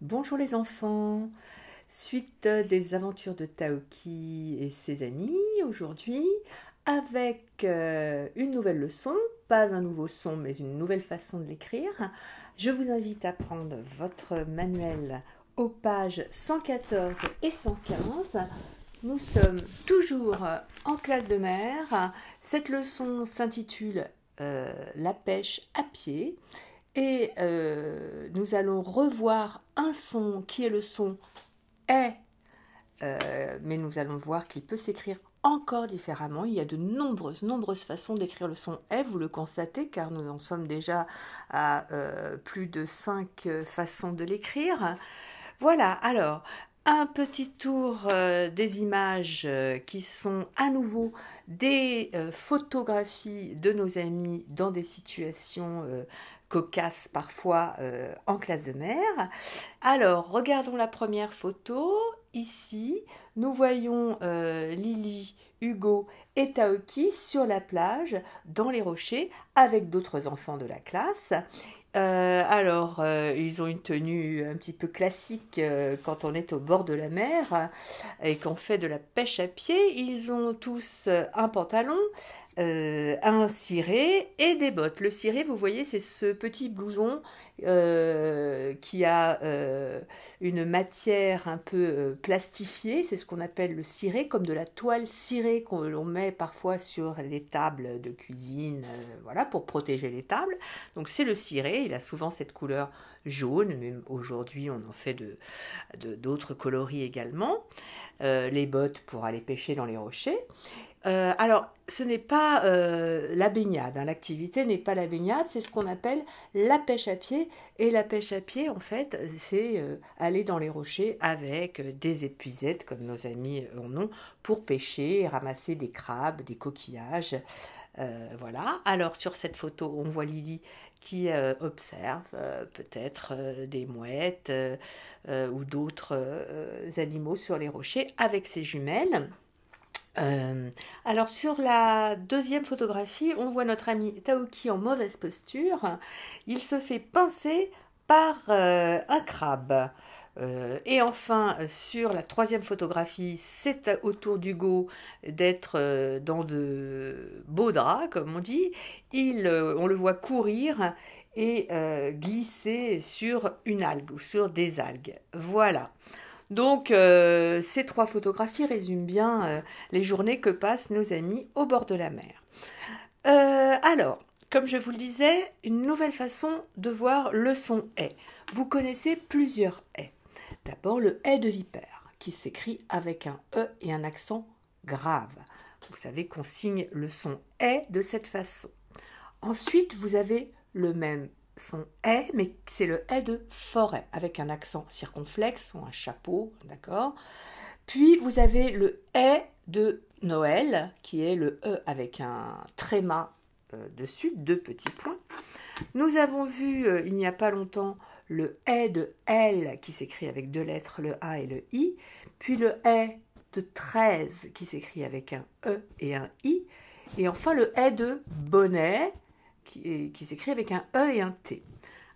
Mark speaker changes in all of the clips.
Speaker 1: Bonjour les enfants, suite des aventures de Taoki et ses amis aujourd'hui avec une nouvelle leçon, pas un nouveau son mais une nouvelle façon de l'écrire. Je vous invite à prendre votre manuel aux pages 114 et 115. Nous sommes toujours en classe de mer. Cette leçon s'intitule La pêche à pied. Et nous allons revoir un son qui est le son est, mais nous allons voir qu'il peut s'écrire encore différemment. Il y a de nombreuses façons d'écrire le son est, vous le constatez, car nous en sommes déjà à plus de 5 façons de l'écrire. Voilà, alors, un petit tour des images qui sont à nouveau des photographies de nos amis dans des situations cocasses parfois en classe de mer. Alors, regardons la première photo. Ici, nous voyons Lily, Hugo et Taoki sur la plage, dans les rochers, avec d'autres enfants de la classe. Ils ont une tenue un petit peu classique quand on est au bord de la mer et qu'on fait de la pêche à pied. Ils ont tous un pantalon, un ciré et des bottes. Le ciré, vous voyez, c'est ce petit blouson qui a une matière un peu plastifiée. C'est ce qu'on appelle le ciré, comme de la toile cirée qu'on met parfois sur les tables de cuisine, voilà, pour protéger les tables. Donc c'est le ciré, il a souvent cette couleur jaune, mais aujourd'hui on en fait d'autres coloris également. Les bottes pour aller pêcher dans les rochers. Alors, ce n'est pas la baignade, hein. L'activité n'est pas la baignade, c'est ce qu'on appelle la pêche à pied. Et la pêche à pied, en fait, c'est aller dans les rochers avec des épuisettes, comme nos amis en ont, pour pêcher, ramasser des crabes, des coquillages. Voilà. Alors, sur cette photo, on voit Lily qui observe peut-être des mouettes ou d'autres animaux sur les rochers avec ses jumelles. Alors sur la deuxième photographie, on voit notre ami Taoki en mauvaise posture. Il se fait pincer par un crabe. Et enfin, sur la troisième photographie, c'est au tour d'Hugo d'être dans de beaux draps, comme on dit. On le voit courir et glisser sur une algue ou sur des algues. Voilà. Donc, ces trois photographies résument bien les journées que passent nos amis au bord de la mer. Alors, comme je vous le disais, une nouvelle façon de voir le son est. Vous connaissez plusieurs est. D'abord, le est de vipère, qui s'écrit avec un e et un accent grave. Vous savez qu'on signe le son est de cette façon. Ensuite, vous avez le même son est, mais c'est le est de forêt, avec un accent circonflexe ou un chapeau, d'accord. Puis vous avez le est de Noël, qui est le e avec un tréma dessus, deux petits points. Nous avons vu il n'y a pas longtemps le est de L, qui s'écrit avec deux lettres, le A et le I, puis le est de 13, qui s'écrit avec un E et un I, et enfin le est de bonnet, qui s'écrit avec un E et un T.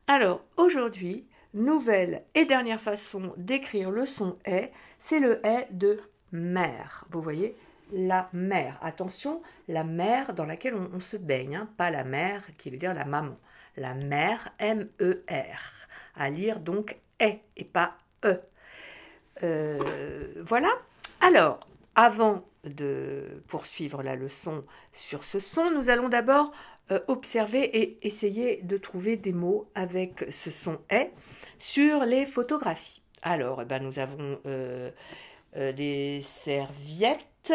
Speaker 1: Alors, aujourd'hui, nouvelle et dernière façon d'écrire le son est, c'est le est de mer. Vous voyez, la mer. Attention, la mer dans laquelle on se baigne, hein, pas la mer qui veut dire la maman. La mer, M-E-R. À lire donc est et pas E. Voilà. Alors, avant de poursuivre la leçon sur ce son, nous allons d'abord observer et essayer de trouver des mots avec ce son est sur les photographies. Alors, nous avons des serviettes.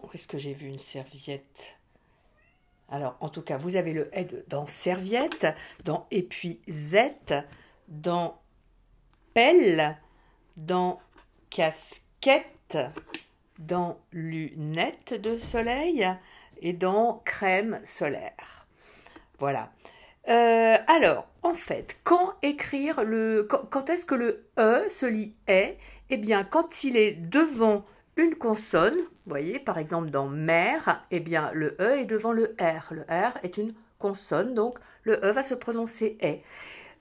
Speaker 1: Où est-ce que j'ai vu une serviette? Alors, en tout cas, vous avez le est dans serviette, dans épuisette, dans pelle, dans casquette, dans lunettes de soleil et dans crème solaire. Voilà. Alors, en fait, quand est-ce que le E se lit est? Eh bien, quand il est devant une consonne, vous voyez, par exemple dans mer, eh bien, le E est devant le R. Le R est une consonne, donc le E va se prononcer est.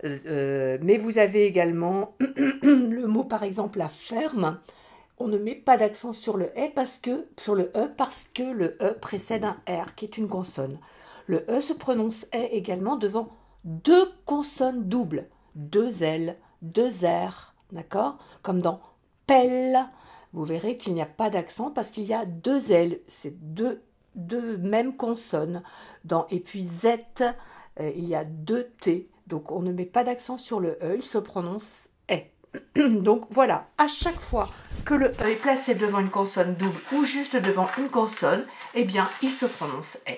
Speaker 1: Mais vous avez également le mot, par exemple, la ferme. On ne met pas d'accent sur le E parce que le E précède un R qui est une consonne. Le E se prononce E également devant deux consonnes doubles, deux L, deux R, d'accord? Comme dans pelle, vous verrez qu'il n'y a pas d'accent parce qu'il y a deux L, c'est deux mêmes consonnes. Et puis Z, il y a deux T, donc on ne met pas d'accent sur le E, il se prononce E. Donc voilà, à chaque fois que le E est placé devant une consonne double ou juste devant une consonne, eh bien il se prononce E.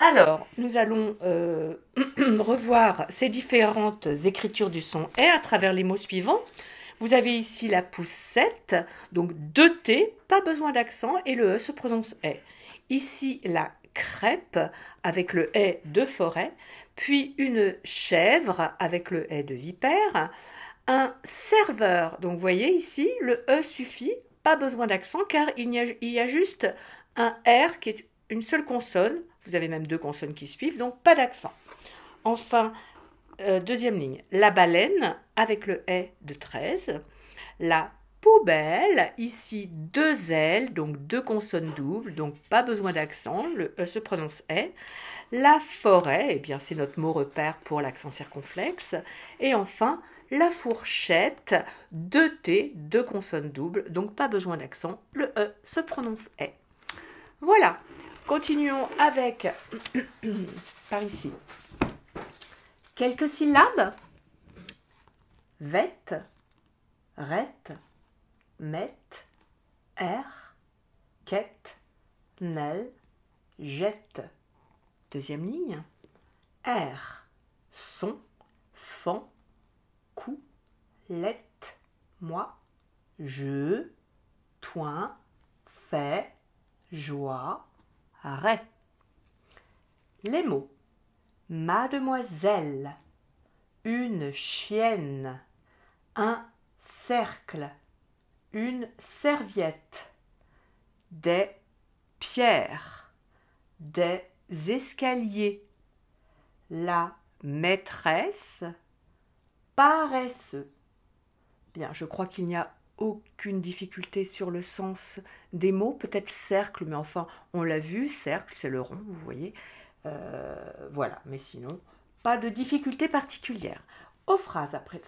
Speaker 1: Alors, nous allons revoir ces différentes écritures du son E à travers les mots suivants. Vous avez ici la poussette, donc deux T, pas besoin d'accent, et le E se prononce E. Ici, la crêpe, avec le E de forêt, puis une chèvre, avec le E de vipère, un serveur, donc vous voyez ici, le E suffit, pas besoin d'accent, car il y a juste un R qui est une seule consonne, vous avez même deux consonnes qui suivent, donc pas d'accent. Enfin, deuxième ligne, la baleine avec le E de 13, la poubelle, ici deux L, donc deux consonnes doubles, donc pas besoin d'accent, le E se prononce E. La forêt, eh bien c'est notre mot repère pour l'accent circonflexe. Et enfin, la fourchette, deux T, deux consonnes doubles, donc pas besoin d'accent, le E se prononce E. Voilà. Continuons avec, par ici, quelques syllabes. Vette, rette, mette, R, quête, nel, jette. Deuxième ligne. R, son, fan, coup, lette, moi, je, toin, fait, joie, ray. Les mots mademoiselle, une chienne, un cercle, une serviette, des pierres, des escaliers, la maîtresse, paresseux. Bien, je crois qu'il n'y a aucune difficulté sur le sens des mots, peut-être cercle, mais enfin, on l'a vu, cercle, c'est le rond, vous voyez. Voilà, mais sinon, pas de difficulté particulière. Aux phrases à présent.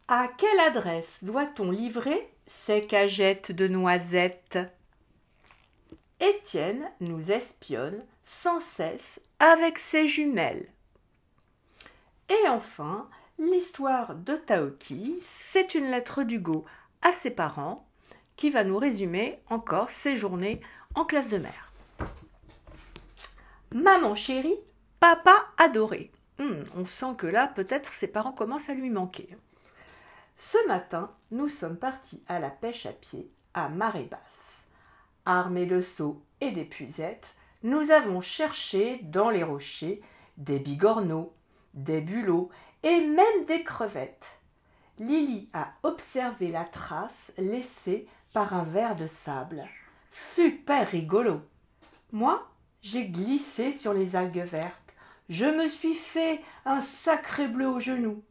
Speaker 1: À quelle adresse doit-on livrer ces cagettes de noisettes? Étienne nous espionne sans cesse avec ses jumelles. Et enfin, l'histoire de Taoki, c'est une lettre d'Hugo à ses parents qui va nous résumer encore ses journées en classe de mer. Maman chérie, papa adoré. On sent que là, peut-être ses parents commencent à lui manquer. Ce matin, nous sommes partis à la pêche à pied à marée basse. Armés de seaux et d'épuisettes, nous avons cherché dans les rochers des bigorneaux, des bulots et même des crevettes. Lily a observé la trace laissée par un ver de sable. Super rigolo! Moi, j'ai glissé sur les algues vertes. Je me suis fait un sacré bleu au genou.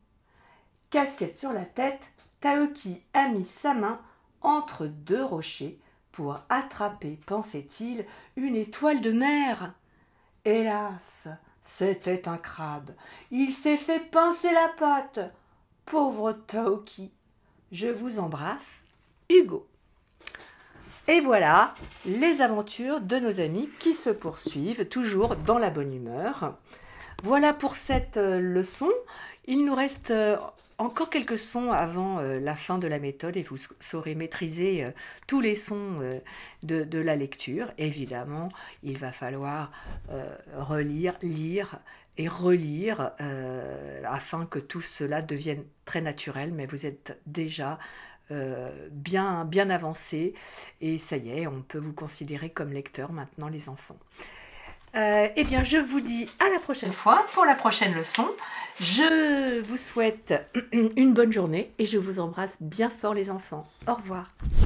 Speaker 1: Casquette sur la tête, Taoki a mis sa main entre deux rochers pour attraper, pensait-il, une étoile de mer. Hélas, c'était un crabe. Il s'est fait pincer la patte. Pauvre Taoki. Je vous embrasse, Hugo. Et voilà les aventures de nos amis qui se poursuivent, toujours dans la bonne humeur. Voilà pour cette leçon. Il nous reste encore quelques sons avant la fin de la méthode et vous saurez maîtriser tous les sons de la lecture. Évidemment, il va falloir relire, lire et relire afin que tout cela devienne très naturel, mais vous êtes déjà bien avancé et ça y est, on peut vous considérer comme lecteur maintenant, les enfants. Eh bien, je vous dis à la prochaine fois pour la prochaine leçon. Je vous souhaite une bonne journée et je vous embrasse bien fort les enfants. Au revoir.